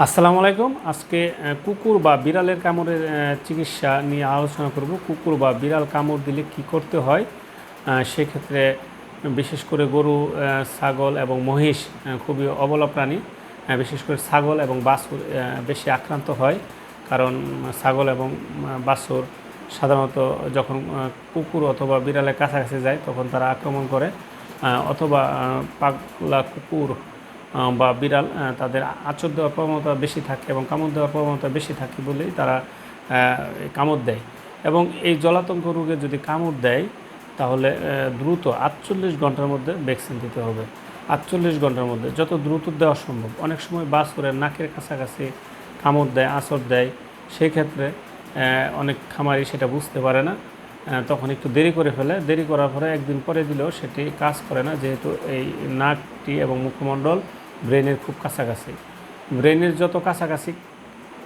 আসসালামু আলাইকুম। আজকে কুকুর বা বিড়ালের কামড়ের চিকিৎসা নিয়ে আলোচনা করব। কুকুর বা বিড়াল কামড় দিলে কি করতে হয়। সেক্ষেত্রে বিশেষ করে গরু, ছাগল এবং মহিষ খুবই অবলা প্রাণী। বিশেষ করে ছাগল এবং বাছুর বেশি আক্রান্ত হয়, কারণ ছাগল এবং বাছুর সাধারণত যখন কুকুর অথবা বিড়ালের কাছাকাছি যায় তখন তারা আক্রমণ করে, অথবা পাগলা কুকুর বা বিড়াল তাদের আঁচড় দেওয়ার প্রবণতা বেশি থাকে এবং কামড় দেওয়ার প্রবণতা বেশি থাকে বলেই তারা কামড় দেয়। এবং এই জলাতঙ্ক রোগে যদি কামড় দেয় তাহলে দ্রুত 48 ঘন্টার মধ্যে ভ্যাকসিন দিতে হবে। 48 ঘন্টার মধ্যে যত দ্রুত দেওয়া সম্ভব। অনেক সময় বাছুরের নাকের কাছাকাছি কামড় দেয়, আঁচড় দেয়, সেই ক্ষেত্রে অনেক খামারি সেটা বুঝতে পারে না, তখন একটু দেরি করে ফেলে। দেরি করার পরে একদিন পরে দিলেও সেটি কাজ করে না, যেহেতু এই নাকটি এবং মুখমণ্ডল ব্রেনের খুব কাছাকাছি। ব্রেনের যত কাছাকাছি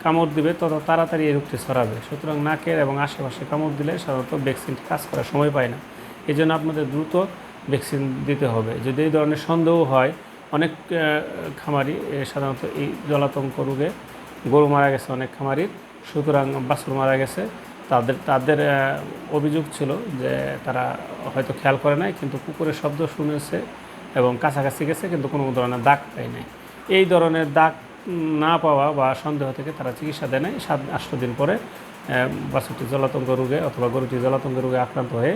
কামড় দিবে তত তাড়াতাড়ি এই রোগটি ছড়াবে। সুতরাং নাকের এবং আশেপাশে কামড় দিলে সাধারণত ভ্যাকসিনটি কাজ করার সময় পায় না। এই জন্য আপনাদের দ্রুত ভ্যাকসিন দিতে হবে। যদি এই ধরনের সন্দেহ হয়, অনেক খামারি সাধারণত এই জলাতঙ্ক রোগে গরু মারা গেছে অনেক খামারির, সুতরাং বাছুর মারা গেছে। তাদের অভিযোগ ছিল যে তারা হয়তো খেয়াল করে নাই, কিন্তু কুকুরের শব্দ শুনেছে এবং কাছাকাছি গেছে, কিন্তু কোনো ধরনের দাগ পায় নাই। এই ধরনের দাগ না পাওয়া বা সন্দেহ থেকে তারা চিকিৎসা দেয় নাই। 7-8 দিন পরে বাছুরটি জলাতঙ্ক রোগে অথবা গরুটি জলাতঙ্ক রোগে আক্রান্ত হয়ে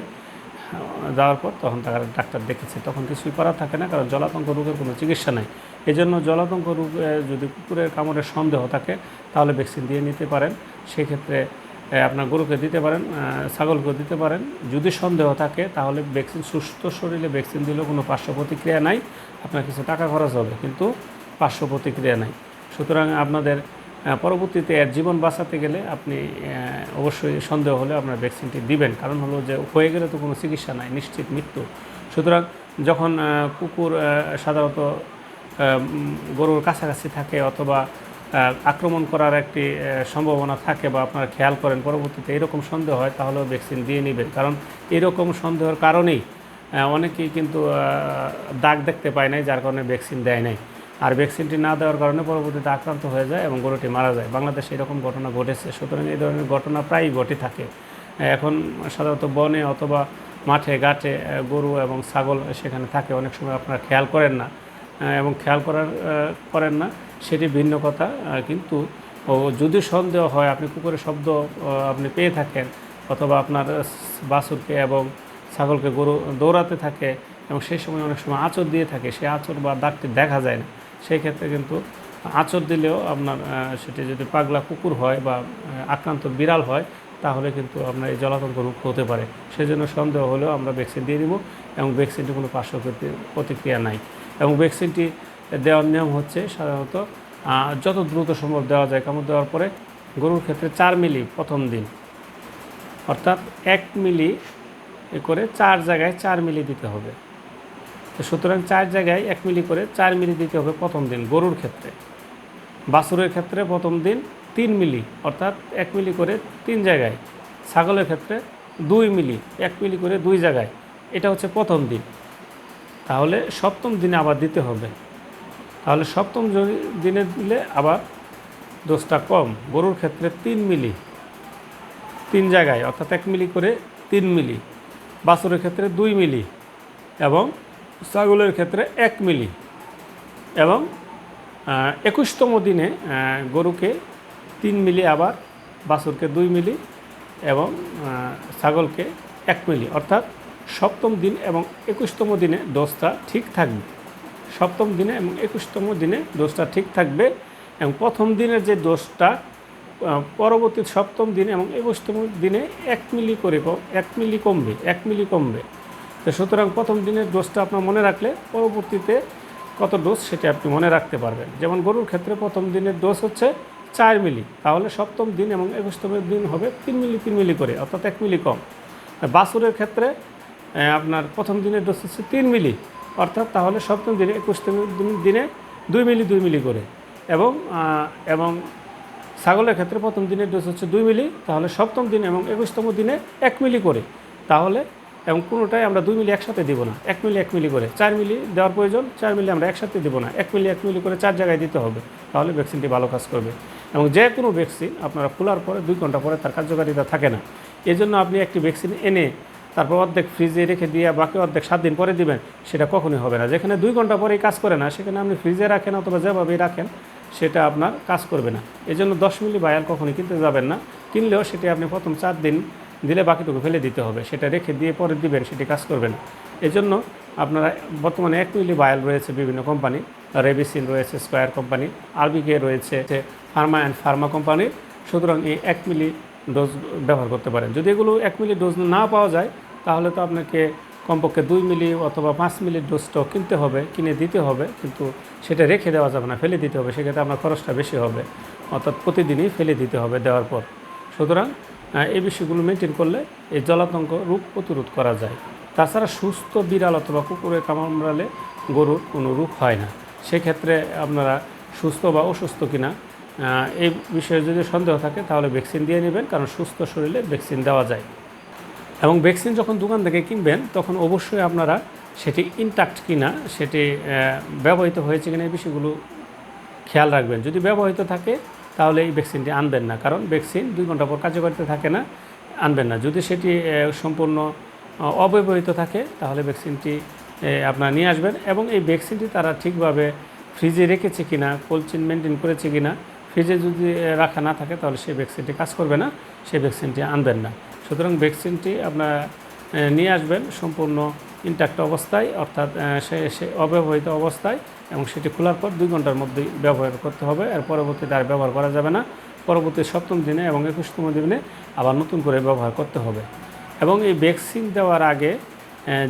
যাওয়ার পর তখন তারা ডাক্তার দেখেছে। তখন কিছুই করার থাকে না, কারণ জলাতঙ্ক রোগের কোনো চিকিৎসা নাই। এই জন্য জলাতঙ্ক রোগে যদি কুকুরের কামড়ের সন্দেহ থাকে তাহলে ভ্যাকসিন দিয়ে নিতে পারেন। সেক্ষেত্রে আপনার গরুকে দিতে পারেন, ছাগলকেও দিতে পারেন। যদি সন্দেহ থাকে তাহলে ভ্যাকসিন, সুস্থ শরীরে ভ্যাকসিন দিলেও কোনো পার্শ্ব প্রতিক্রিয়া নাই, আপনার কিছু টাকা খরচ হবে কিন্তু পার্শ্ব প্রতিক্রিয়া নাই। সুতরাং আপনাদের পরবর্তীতে এর জীবন বাঁচাতে গেলে আপনি অবশ্যই সন্দেহ হলে আপনার ভ্যাকসিনটি দিবেন। কারণ হলো যে হয়ে গেলে তো কোনো চিকিৎসা নাই, নিশ্চিত মৃত্যু। সুতরাং যখন কুকুর সাধারণত গরুর কাছাকাছি থাকে অথবা আক্রমণ করার একটি সম্ভাবনা থাকে বা আপনারা খেয়াল করেন, পরবর্তীতে এরকম সন্দেহ হয়, তাহলেও ভ্যাকসিন দিয়ে নেবেন। কারণ এরকম সন্দেহের কারণেই অনেকেই কিন্তু দাগ দেখতে পায় নাই, যার কারণে ভ্যাকসিন দেয় নাই। আর ভ্যাকসিনটি না দেওয়ার কারণে পরবর্তীতে আক্রান্ত হয়ে যায় এবং গরুটি মারা যায়। বাংলাদেশে এরকম ঘটনা ঘটেছে। সুতরাং এই ধরনের ঘটনা প্রায়ই ঘটে থাকে। এখন সাধারণত বনে অথবা মাঠে ঘাটে গরু এবং ছাগল সেখানে থাকে, অনেক সময় আপনারা খেয়াল করেন না এবং করেন না, সেটি ভিন্ন কথা। কিন্তু যদি সন্দেহ হয়, আপনি কুকুরের শব্দ আপনি পেয়ে থাকেন অথবা আপনার বাছুরকে এবং ছাগলকে গরু দৌড়াতে থাকে এবং সেই সময় অনেক সময় আঁচড় দিয়ে থাকে, সেই আঁচড় বা দাগটি দেখা যায় না, সেই ক্ষেত্রে কিন্তু আঁচড় দিলেও আপনার সেটি যদি পাগলা কুকুর হয় বা আক্রান্ত বিড়াল হয় তাহলে কিন্তু আপনার এই জলাতঙ্ক রোগ হতে পারে। সেজন্য সন্দেহ হলেও আমরা ভ্যাকসিন দিয়ে দিব এবং ভ্যাকসিনটি কোনো পার্শ্ব প্রতিক্রিয়া নাই। এবং ভ্যাকসিনটি দেওয়ার নিয়ম হচ্ছে সাধারণত যত দ্রুত সম্ভব দেওয়া যায়। কামড় দেওয়ার পরে গরুর ক্ষেত্রে 4 মিলি প্রথম দিন, অর্থাৎ 1 মিলি করে 4 জায়গায় 4 মিলি দিতে হবে। তো সুতরাং 4 জায়গায় 1 মিলি করে 4 মিলি দিতে হবে প্রথম দিন গরুর ক্ষেত্রে। বাছুরের ক্ষেত্রে প্রথম দিন 3 মিলি, অর্থাৎ 1 মিলি করে 3 জায়গায়। ছাগলের ক্ষেত্রে 2 মিলি, 1 মিলি করে 2 জায়গায়। এটা হচ্ছে প্রথম দিন। তাহলে সপ্তম দিনে আবার দিতে হবে। তাহলে সপ্তম দিনে দিলে আবার ডোজটা কম। গরুর ক্ষেত্রে 3 মিলি 3 জায়গায়, অর্থাৎ 1 মিলি করে 3 মিলি। বাছুরের ক্ষেত্রে 2 মিলি এবং ছাগলের ক্ষেত্রে 1 মিলি। এবং 21তম দিনে গরুকে 3 মিলি, আবার বাছুরকে 2 মিলি এবং ছাগলকে 1 মিলি, অর্থাৎ সপ্তম দিন এবং 21তম দিনে ডোজটা ঠিক থাকবে। সপ্তম দিনে এবং 21তম দিনে ডোজটা ঠিক থাকবে এবং প্রথম দিনের যে ডোজটা পরবর্তী সপ্তম দিন এবং 21তম দিনে 1 মিলি করে 1 মিলি কমবে, 1 মিলি কমবে। তো সুতরাং প্রথম দিনের ডোজটা আপনার মনে রাখলে পরবর্তীতে কত ডোজ সেটা আপনি মনে রাখতে পারবেন। যেমন গরুর ক্ষেত্রে প্রথম দিনের ডোজ হচ্ছে 4 মিলি, তাহলে সপ্তম দিন এবং 21তম দিন হবে 3 মিলি 3 মিলি করে, অর্থাৎ 1 মিলি কম। বাছুরের ক্ষেত্রে আপনার প্রথম দিনের ডোজ হচ্ছে 3 মিলি, অর্থাৎ তাহলে সপ্তম দিনে 21তম দিনে 2 মিলি 2 মিলি করে। এবং ছাগলের ক্ষেত্রে প্রথম দিনের ডোজ হচ্ছে 2 মিলি, তাহলে সপ্তম দিন এবং 21তম দিনে 1 মিলি করে। তাহলে এবং কোনোটাই আমরা 2 মিলি একসাথে দিব না, 1 মিলি 1 মিলি করে 4 মিলি দেওয়ার প্রয়োজন, 4 মিলি আমরা একসাথে দিব না, 1 মিলি 1 মিলি করে 4 জায়গায় দিতে হবে, তাহলে ভ্যাকসিনটি ভালো কাজ করবে। এবং যে কোনো ভ্যাকসিন আপনারা খোলার পরে 2 ঘন্টা পরে তার কার্যকারিতা থাকে না। এই জন্য আপনি একটি ভ্যাকসিন এনে তারপর অর্ধেক ফ্রিজে রেখে দিয়ে বাকি অর্ধেক 7 দিন পরে দিবেন, সেটা কখনোই হবে না। যেখানে 2 ঘন্টা পরেই কাজ করে না, সেখানে আপনি ফ্রিজে রাখেন অথবা যেভাবেই রাখেন সেটা আপনার কাজ করবে না। এই জন্য 10 মিলি ভায়াল কখনোই কিনতে যাবেন না, কিনলেও সেটি আপনি প্রথম 4 দিন দিলে বাকিটুকু ফেলে দিতে হবে, সেটা রেখে দিয়ে পরে দিবেন, সেটি কাজ করবে না। এই জন্য আপনারা বর্তমানে 1 মিলি ভায়াল রয়েছে বিভিন্ন কোম্পানি, রেবিসিন রয়েছে স্কোয়ার কোম্পানি, আরবিকে রয়েছে ফার্মা অ্যান্ড ফার্মা কোম্পানির। সুতরাং এই 1 মিলি ডোজ ব্যবহার করতে পারেন। যদি এগুলো 1 মিলি ডোজ না পাওয়া যায়, তাহলে তো আপনাকে কমপক্ষে 2 মিলি অথবা 5 মিলি ডোজটাও কিনতে হবে, কিনে দিতে হবে, কিন্তু সেটা রেখে দেওয়া যাবে না, ফেলে দিতে হবে। সেক্ষেত্রে আপনার খরচটা বেশি হবে, অর্থাৎ প্রতিদিনই ফেলে দিতে হবে দেওয়ার পর। সুতরাং এই বিষয়গুলো মেনটেন করলে এই জলাতঙ্ক রোগ প্রতিরোধ করা যায়। তাছাড়া সুস্থ বিড়াল অথবা কুকুরে কামড়ালে গরুর কোনো রোগ হয় না। সেক্ষেত্রে আপনারা সুস্থ বা অসুস্থ কিনা এই বিষয়ে যদি সন্দেহ থাকে তাহলে ভ্যাকসিন দিয়ে নেবেন, কারণ সুস্থ শরীরে ভ্যাকসিন দেওয়া যায়। এবং ভ্যাকসিন যখন দোকান থেকে কিনবেন তখন অবশ্যই আপনারা সেটি ইনট্যাক্ট কিনা, সেটি ব্যবহৃত হয়েছে কিনা এই বিষয়গুলো খেয়াল রাখবেন। যদি ব্যবহৃত থাকে তাহলে এই ভ্যাকসিনটি আনবেন না, কারণ ভ্যাকসিন 2 ঘন্টা পর কার্যকারিতা থাকে না, আনবেন না। যদি সেটি সম্পূর্ণ অব্যবহৃত থাকে তাহলে ভ্যাকসিনটি আপনারা নিয়ে আসবেন। এবং এই ভ্যাকসিনটি তারা ঠিকভাবে ফ্রিজে রেখেছে কিনা, কোল্ড চেইন মেনটেন করেছে কিনা, ফ্রিজে যদি রাখা না থাকে তাহলে সেই ভ্যাকসিনটি কাজ করবে না, সেই ভ্যাকসিনটি আনবেন না। সুতরাং ভ্যাকসিনটি আপনারা নিয়ে আসবেন সম্পূর্ণ ইনট্যাক্ট অবস্থায়, অর্থাৎ সে অব্যবহৃত অবস্থায়, এবং সেটি খোলার পর 2 ঘন্টার মধ্যেই ব্যবহার করতে হবে। আর পরবর্তীতে আর ব্যবহার করা যাবে না। পরবর্তী 7ম দিনে এবং 21তম দিনে আবার নতুন করে ব্যবহার করতে হবে। এবং এই ভ্যাকসিন দেওয়ার আগে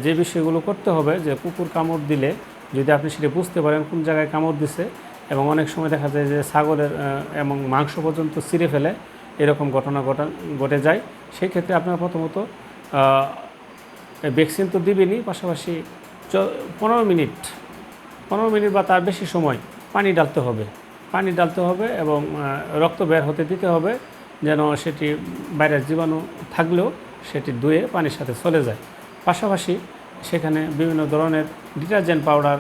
যে বিষয়গুলো করতে হবে, যে কুকুর কামড় দিলে যদি আপনি সেটা বুঝতে পারেন কোন জায়গায় কামড় দিছে, এবং অনেক সময় দেখা যায় যে ছাগলের এবং মাংস পর্যন্ত ছিঁড়ে ফেলে, এরকম ঘটনা ঘটে যায়। সেই ক্ষেত্রে আপনার প্রথমত ভ্যাকসিন তো দিবেনই, পাশাপাশি 15 মিনিট বা তার বেশি সময় পানি ডালতে হবে এবং রক্ত বের হতে দিতে হবে, যেন সেটি ভাইরাস জীবাণু থাকলেও সেটি ধুয়ে পানির সাথে চলে যায়। পাশাপাশি সেখানে বিভিন্ন ধরনের ডিটারজেন্ট পাউডার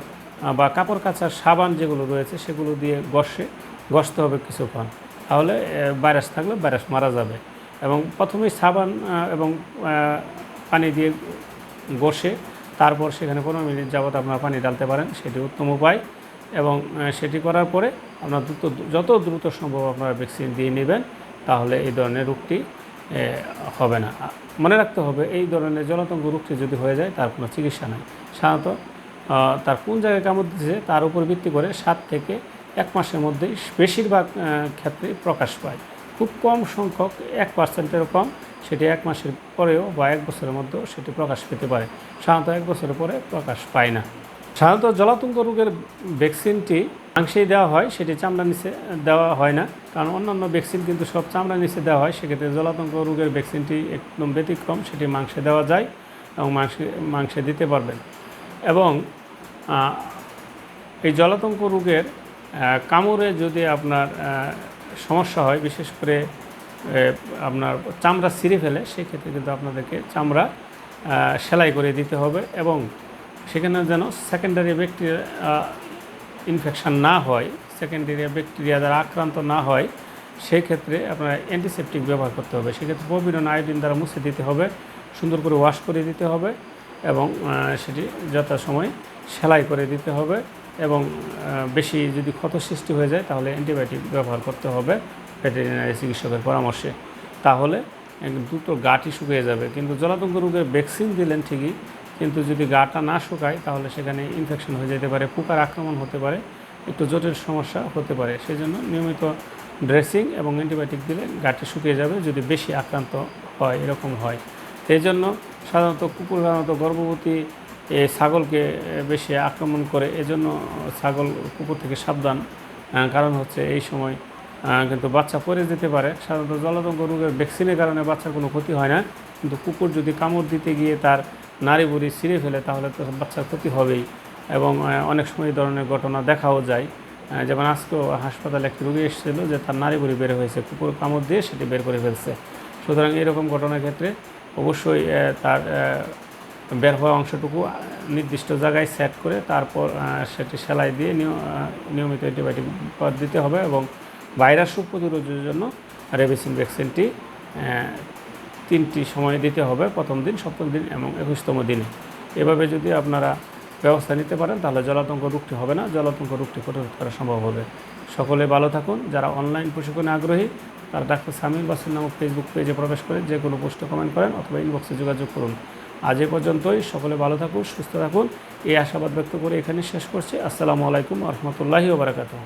বা কাপড় কাচার সাবান যেগুলো রয়েছে সেগুলো দিয়ে ঘষতে হবে কিছুক্ষণ, তাহলে ভাইরাস থাকলে ভাইরাস মারা যাবে। এবং প্রথমেই সাবান এবং পানি দিয়ে ঘষে তারপর সেখানে 15 মিনিট যাবত আপনারা পানি ডালতে পারেন, সেটি উত্তম উপায়। এবং সেটি করার পরে আপনার যত দ্রুত সম্ভব আপনারা ভ্যাকসিন দিয়ে নেবেন, তাহলে এই ধরনের রোগটি হবে না। মনে রাখতে হবে, এই ধরনের জলাতঙ্ক রোগটি যদি হয়ে যায় তার কোনো চিকিৎসা নাই। সাধারণত তার কোন জায়গায় কামড় দিয়েছে তার উপর ভিত্তি করে 7 থেকে 1 মাসের মধ্যেই বেশিরভাগ ক্ষেত্রে প্রকাশ পায়। খুব কম সংখ্যক 1%-এরও কম সেটি 1 মাসের পরেও বা 1 বছরের মধ্যেও সেটি প্রকাশ পেতে পারে। সাধারণত 1 বছরের পরে প্রকাশ পায় না। সাধারণত জলাতঙ্ক রোগের ভ্যাকসিনটি মাংসেই দেওয়া হয়, সেটি চামড়া নিচে দেওয়া হয় না, কারণ অন্যান্য ভ্যাকসিন কিন্তু সব চামড়া নিচে দেওয়া হয়। সেক্ষেত্রে জলাতঙ্ক রোগের ভ্যাকসিনটি একদম ব্যতিক্রম, সেটি মাংসে দেওয়া যায় এবং মাংসে দিতে পারবেন। এবং এই জলাতঙ্ক রোগের কামড়ে যদি আপনার সমস্যা হয়, বিশেষ করে আপনার চামড়া ছিঁড়ে ফেলে, সেক্ষেত্রে কিন্তু আপনাদেরকে চামড়া সেলাই করে দিতে হবে এবং সেখানে যেন সেকেন্ডারি ব্যাকটেরিয়া ইনফেকশান না হয়, সেকেন্ডারি ব্যাকটেরিয়া দ্বারা আক্রান্ত না হয়, সেই ক্ষেত্রে আপনার অ্যান্টিসেপটিক ব্যবহার করতে হবে। সেক্ষেত্রে প্রবিরন আয়োডিন দ্বারা মুছে দিতে হবে, সুন্দর করে ওয়াশ করে দিতে হবে এবং সেটি যথাসময়ে সেলাই করে দিতে হবে। এবং বেশি যদি ক্ষত সৃষ্টি হয়ে যায় তাহলে অ্যান্টিবায়োটিক ব্যবহার করতে হবে ভেটেরিনারি চিকিৎসকের পরামর্শে, তাহলে দ্রুত গাটি শুকিয়ে যাবে। কিন্তু জলাতঙ্ক রোগের ভ্যাকসিন দিলেন ঠিকই, কিন্তু যদি গাটা না শুকায় তাহলে সেখানে ইনফেকশন হয়ে যেতে পারে, পোকার আক্রমণ হতে পারে, একটু জটিল সমস্যা হতে পারে। সেই জন্য নিয়মিত ড্রেসিং এবং অ্যান্টিবায়োটিক দিলে গাটি শুকিয়ে যাবে যদি বেশি আক্রান্ত হয়, এরকম হয়। সেই জন্য সাধারণত গর্ভবতী ছাগলকে বেশি আক্রমণ করে, এজন্য ছাগল কুকুর থেকে সাবধান। কারণ হচ্ছে এই সময় কিন্তু বাচ্চা পড়ে যেতে পারে। সাধারণত জলাতঙ্ক রোগের ভ্যাকসিনের কারণে বাচ্চার কোনো ক্ষতি হয় না, কিন্তু কুকুর যদি কামড় দিতে গিয়ে তার নাড়ি বুড়ি ছিঁড়ে ফেলে তাহলে তো বাচ্চার ক্ষতি হবেই। এবং অনেক সময় এই ধরনের ঘটনা দেখাও যায়, যেমন আজকেও হাসপাতালে একটি রোগী এসেছিল যে তার নাড়ি বুড়ি বের হয়েছে, কুকুর কামড় দিয়ে সেটি বের করে ফেলছে। সুতরাং এরকম ঘটনার ক্ষেত্রে অবশ্যই তার বের হওয়া অংশটুকু নির্দিষ্ট জায়গায় সেট করে তারপর সেটি সেলাই দিয়ে নিয়মিত অ্যান্টিবায়োটিক দিতে হবে এবং ভাইরাস রোগ প্রতিরোধের জন্য রেবিসিন ভ্যাকসিনটি 3টি সময়ে দিতে হবে, প্রথম দিন, 7ম দিন এবং 21তম দিনে। এভাবে যদি আপনারা ব্যবস্থা নিতে পারেন তাহলে জলাতঙ্ক রোগটি হবে না, জলাতঙ্ক রোগটি প্রতিরোধ করা সম্ভব হবে। সকলে ভালো থাকুন। যারা অনলাইন প্রশিক্ষণে আগ্রহী তারা ডাক্তার সামির বাসির নামক ফেসবুক পেজে প্রবেশ করে যে কোনো পোস্টে কমেন্ট করেন অথবা ইনবক্সে যোগাযোগ করুন। আজ এ পর্যন্তই। সকলে ভালো থাকুন, সুস্থ থাকুন, এই আশাবাদ ব্যক্ত করে এখানে শেষ করছি। আসসালামু আলাইকুম ওয়া রাহমাতুল্লাহি ওয়া বারাকাতুহু।